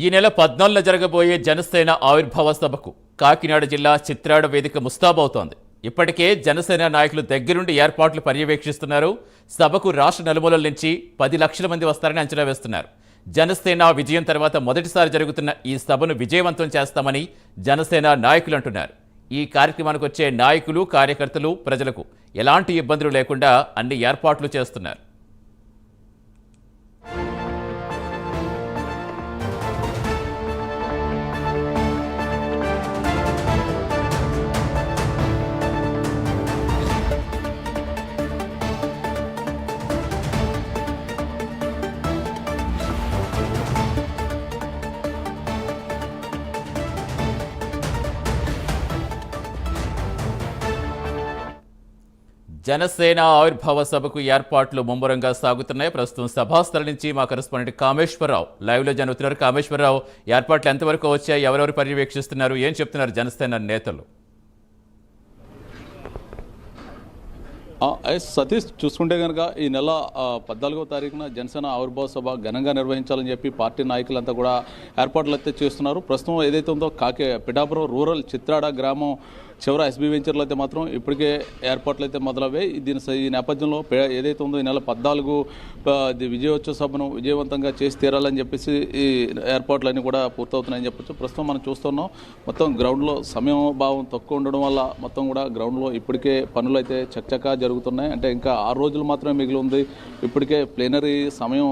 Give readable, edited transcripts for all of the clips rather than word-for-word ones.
ఈ నెల 14న జరగబోయే జనసేన ఆవిర్భావ సభకు కాకినాడ జిల్లా చిత్రాడ వేదిక ముస్తాబవుతోంది. ఇప్పటికే జనసేన నాయకులు దగ్గరుండి ఏర్పాట్లు పర్యవేక్షిస్తున్నారు. సభకు రాష్ట్ర నలుమూలల నుంచి 10 లక్షల మంది వస్తారని అంచనా వేస్తున్నారు. జనసేన విజయం తర్వాత మొదటిసారి జరుగుతున్న ఈ సభను విజయవంతం చేస్తామని జనసేన నాయకులు అంటున్నారు. ఈ కార్యక్రమానికి వచ్చే నాయకులు, కార్యకర్తలు, ప్రజలకు ఎలాంటి ఇబ్బందులు లేకుండా అన్ని ఏర్పాట్లు చేస్తున్నారు. జనసేన ఆవిర్భావ సభకు ఏర్పాట్లు ముమ్మరంగా సాగుతున్నాయి. ప్రస్తుతం సభాస్థల నుంచి మా కరెస్పాండెంట్ కామేశ్వరరావు లైవ్లో జరుగుతున్నారు. కామేశ్వరరావు, ఏర్పాట్లు ఎంతవరకు వచ్చాయి? ఎవరెవరు పర్యవేక్షిస్తున్నారు? ఏం చెప్తున్నారు జనసేన నేతలు? సతీష్, చూసుకుంటే కనుక ఈ నెల 14వ తారీఖున జనసేన ఆవిర్భావ సభ ఘనంగా నిర్వహించాలని చెప్పి పార్టీ నాయకులంతా కూడా ఏర్పాట్లు అయితే చేస్తున్నారు. ప్రస్తుతం ఏదైతే ఉందో పిఠాపురం రూరల్ చిత్రాడ గ్రామం చివర ఎస్బీ వెంచర్లో అయితే మాత్రం ఇప్పటికే ఏర్పాట్లు అయితే మొదలయ్యాయి. ఈ నేపథ్యంలో ఏదైతే ఉందో ఈ నెల 14 విజయోత్సవ సభను విజయవంతంగా చేసి తీరాలని చెప్పేసి ఈ ఏర్పాట్లన్నీ కూడా పూర్తవుతున్నాయని చెప్పొచ్చు. ప్రస్తుతం మనం చూస్తున్నాం, మొత్తం గ్రౌండ్లో సమయభావం తక్కువ ఉండడం వల్ల మొత్తం కూడా గ్రౌండ్లో ఇప్పటికే పనులు అయితే చకచకా జరుగుతున్నాయి. అంటే ఇంకా 6 రోజులు మాత్రమే మిగిలి ఉంది. ఇప్పటికే ప్లేనరీ సమయం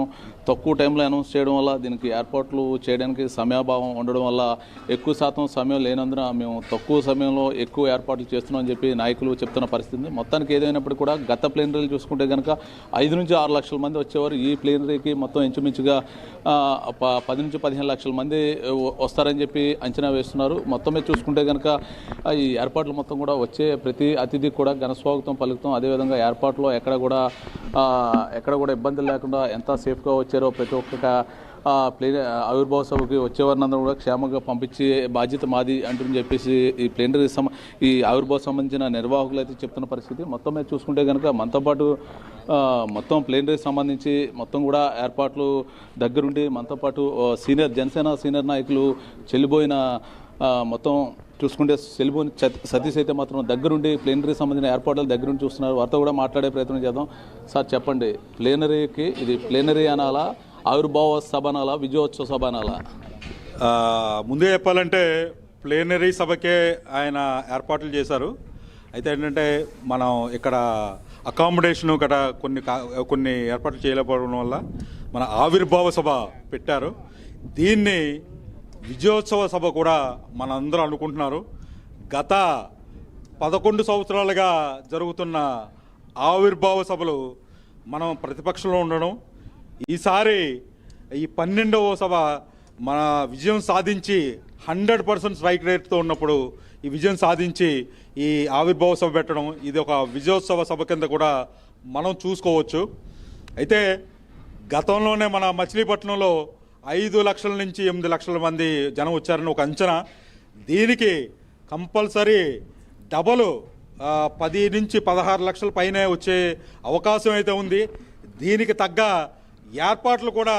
తక్కువ టైంలో అనౌన్స్ చేయడం వల్ల దీనికి ఏర్పాట్లు చేయడానికి సమయాభావం ఉండడం వల్ల ఎక్కువ శాతం సమయం లేనందున మేము తక్కువ సమయంలో ఎక్కువ ఏర్పాట్లు చేస్తున్నామని చెప్పి నాయకులు చెప్తున్న పరిస్థితి. మొత్తానికి ఏదైనప్పుడు కూడా గత ప్లేనరీలు చూసుకుంటే కనుక 5 నుంచి 6 లక్షల మంది వచ్చేవారు. ఈ ప్లేనరీకి మొత్తం ఇంచుమించుగా 10 నుంచి 15 లక్షల మంది వస్తారని చెప్పి అంచనా వేస్తున్నారు. మొత్తం మీద చూసుకుంటే కనుక ఈ ఏర్పాట్లు మొత్తం కూడా వచ్చే ప్రతి అతిథికి కూడా ఘనస్వాగతం పలుకుతాం. అదేవిధంగా ఏర్పాట్లో ఎక్కడ కూడా ఇబ్బందులు లేకుండా ఎంత సేఫ్గా వచ్చారో ప్రతి ఒక్క ఆవిర్భావ సభకి వచ్చేవారినందరూ కూడా క్షేమంగా పంపించే బాధ్యత మాది అంటని చెప్పేసి ఈ ప్లేనరీ ఈ ఆవిర్భావ సంబంధించిన నిర్వాహకులు అయితే చెప్తున్న పరిస్థితి. మొత్తం మీద చూసుకుంటే కనుక మనతో పాటు మొత్తం ప్లేనరీ సంబంధించి మొత్తం కూడా ఏర్పాట్లు దగ్గరుండి మనతో పాటు జనసేన సీనియర్ నాయకులు చెల్లిపోయిన మొత్తం చూసుకుంటే సెల్బోని సతీష్ అయితే మాత్రం దగ్గరుండి ప్లేనరీ సంబంధించిన ఏర్పాట్లు దగ్గరుండి చూస్తున్నారు. వారితో కూడా మాట్లాడే ప్రయత్నం చేద్దాం. సార్, చెప్పండి, ప్లేనరీకి ఇది ప్లేనరీ అనాలా, ఆవిర్భావ సభ అనాలా, విజయోత్సవ సభ అనాలా? ముందే చెప్పాలంటే ప్లేనరీ సభకే ఆయన ఏర్పాట్లు చేశారు. అయితే ఏంటంటే మనం ఇక్కడ అకామిడేషన్ గట కొన్ని ఏర్పాట్లు చేయలేకపోవడం వల్ల మన ఆవిర్భావ సభ పెట్టారు. దీన్ని విజయోత్సవ సభ కూడా మనందరూ అనుకుంటున్నారు. గత 11 సంవత్సరాలుగా జరుగుతున్న ఆవిర్భావ సభలు మనం ప్రతిపక్షంలో ఉండడం, ఈసారి ఈ 12వ సభ మన విజయం సాధించి 100% స్ట్రైక్ రేట్తో ఉన్నప్పుడు ఈ విజయం సాధించి ఈ ఆవిర్భావ సభ పెట్టడం, ఇది ఒక విజయోత్సవ సభ కింద కూడా మనం చూసుకోవచ్చు. అయితే గతంలోనే మన మచిలీపట్నంలో 5 లక్షల నుంచి 8 లక్షల మంది జనం వచ్చారని ఒక అంచనా. దీనికి కంపల్సరీ డబల్ 10 నుంచి 16 లక్షల పైనే వచ్చే అవకాశం అయితే ఉంది. దీనికి తగ్గ ఏర్పాట్లు కూడా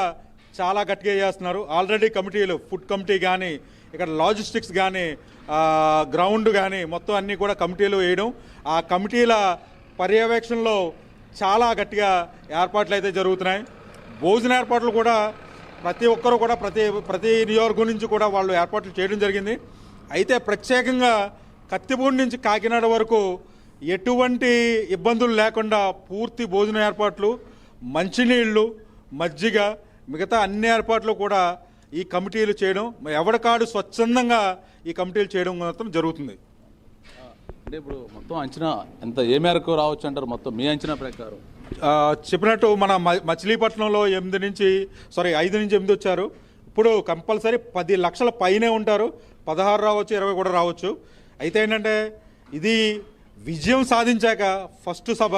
చాలా గట్టిగా చేస్తున్నారు. ఆల్రెడీ కమిటీలు, ఫుడ్ కమిటీ కానీ, ఇక్కడ లాజిస్టిక్స్ కానీ, గ్రౌండ్ కానీ మొత్తం అన్నీ కూడా కమిటీలు వేయడం, ఆ కమిటీల పర్యవేక్షణలో చాలా గట్టిగా ఏర్పాట్లు అయితే జరుగుతున్నాయి. భోజన ఏర్పాట్లు కూడా ప్రతి ఒక్కరూ కూడా ప్రతి నియోజకవర్గం నుంచి కూడా వాళ్ళు ఏర్పాట్లు చేయడం జరిగింది. అయితే ప్రత్యేకంగా కత్తిపూడి నుంచి కాకినాడ వరకు ఎటువంటి ఇబ్బందులు లేకుండా పూర్తి భోజన ఏర్పాట్లు, మంచినీళ్ళు, మజ్జిగ, మిగతా అన్ని ఏర్పాట్లు కూడా ఈ కమిటీలు చేయడం, ఎవరికాడు స్వచ్ఛందంగా ఈ కమిటీలు చేయడం మాత్రం జరుగుతుంది. అంటే ఇప్పుడు మొత్తం అంచనా ఏ మేరకు రావచ్చు అంటారు? మొత్తం మీ అంచనా ప్రకారం చెప్పినట్టు మన మచిలీపట్నంలో 5 నుంచి 8 వచ్చారు. ఇప్పుడు కంపల్సరీ 10 లక్షల పైనే ఉంటారు. 16 రావచ్చు, 20 కూడా రావచ్చు. అయితే ఏంటంటే ఇది విజయం సాధించాక ఫస్ట్ సభ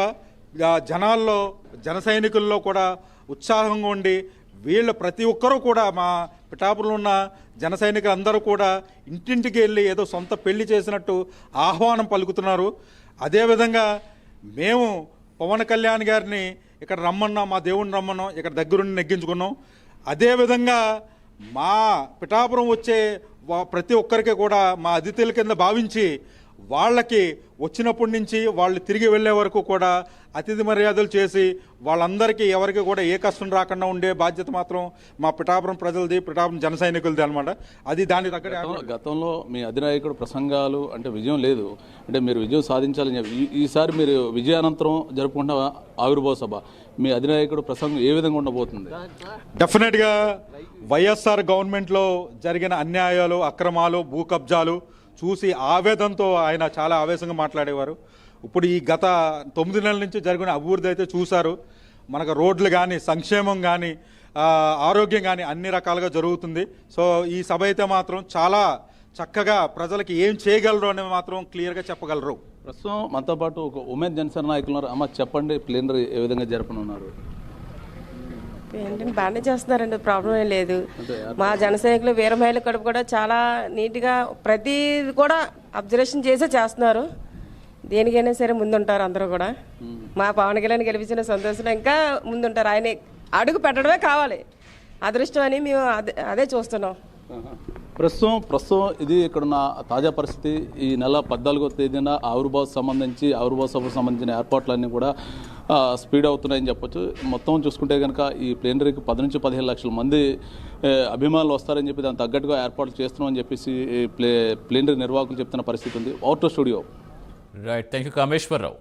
జనాల్లో, జన సైనికుల్లో కూడా ఉత్సాహంగా ఉండి వీళ్ళు ప్రతి ఒక్కరూ కూడా మా పిఠాపురంలో ఉన్న జన సైనికులు అందరూ కూడా ఇంటింటికి వెళ్ళి ఏదో సొంత పెళ్లి చేసినట్టు ఆహ్వానం పలుకుతున్నారు. అదేవిధంగా మేము పవన్ కళ్యాణ్ గారిని ఇక్కడ రమ్మన్నాం, మా దేవుడిని రమ్మన్నాం, ఇక్కడ దగ్గరుండి నెగ్గించుకున్నాం. అదేవిధంగా మా పిఠాపురం వచ్చే ప్రతి ఒక్కరికి కూడా మా అతిథుల కింద భావించి వాళ్ళకి వచ్చినప్పటి నుంచి వాళ్ళు తిరిగి వెళ్ళే వరకు కూడా అతిథి మర్యాదలు చేసి వాళ్ళందరికీ ఎవరికి కూడా ఏ కష్టం రాకుండా ఉండే బాధ్యత మాత్రం మా పిఠాపురం ప్రజలది, పిఠాపురం జన సైనికులది అనమాట. అది దాని తగ్గట్టు గతంలో మీ అధినాయకుడు ప్రసంగాలు అంటే విజయం లేదు, అంటే మీరు విజయం సాధించాలని చెప్పి ఈసారి మీరు విజయానంతరం జరుపుకుంటున్న ఆవిర్భావ సభ మీ అధినాయకుడు ప్రసంగం ఏ విధంగా ఉండబోతుంది? డెఫినెట్గా వైఎస్ఆర్ గవర్నమెంట్లో జరిగిన అన్యాయాలు, అక్రమాలు, భూ కబ్జాలు చూసి ఆవేదనతో ఆయన చాలా ఆవేశంగా మాట్లాడేవారు. ఇప్పుడు ఈ గత 9 నెలల నుంచి జరిగిన అభివృద్ధి అయితే చూశారు. మనకు రోడ్లు కానీ, సంక్షేమం కానీ, ఆరోగ్యం కానీ అన్ని రకాలుగా జరుగుతుంది. సో ఈ సభ అయితే మాత్రం చాలా చక్కగా ప్రజలకి ఏం చేయగలరు అని మాత్రం క్లియర్గా చెప్పగలరు. ప్రస్తుతం మనతో పాటు ఒక ఉమెన్ జనసేన నాయకులు ఉన్నారు. అమ్మ చెప్పండి, ప్లీనరీ ఏ విధంగా జరపనున్నారు? ఏంటంటే బాగానే చేస్తున్నారండి, ప్రాబ్లం ఏం లేదు. మా జనసైనికులు వీర మహిళ కడుపు కూడా చాలా నీట్గా ప్రతిది కూడా అబ్జర్వేషన్ చేసే చేస్తున్నారు. దేనికైనా సరే ముందుంటారు అందరూ కూడా. మా పవన్ కళ్యాణ్ గెలిపించిన సంతోషం ఇంకా ముందుంటారు. ఆయన అడుగు పెట్టడమే కావాలి, అదృష్టం అని మేము అదే చూస్తున్నాం. ప్రస్తుతం ఇది ఇక్కడున్న తాజా పరిస్థితి. ఈ నెల 14వ తేదీన ఆవిర్భావ సభకు సంబంధించిన ఏర్పాట్లన్నీ కూడా స్పీడ్ అవుతున్నాయని చెప్పొచ్చు. మొత్తం చూసుకుంటే కనుక ఈ ప్లేనరీకి 10 నుంచి 15 లక్షల మంది అభిమానులు వస్తారని చెప్పి దానికి తగ్గట్టుగా ఏర్పాట్లు చేస్తున్నామని చెప్పేసి ప్లేనరీ నిర్వాహకులు చెప్తున్న పరిస్థితి ఉంది. Out studio. Right, thank you Kameswara Rao.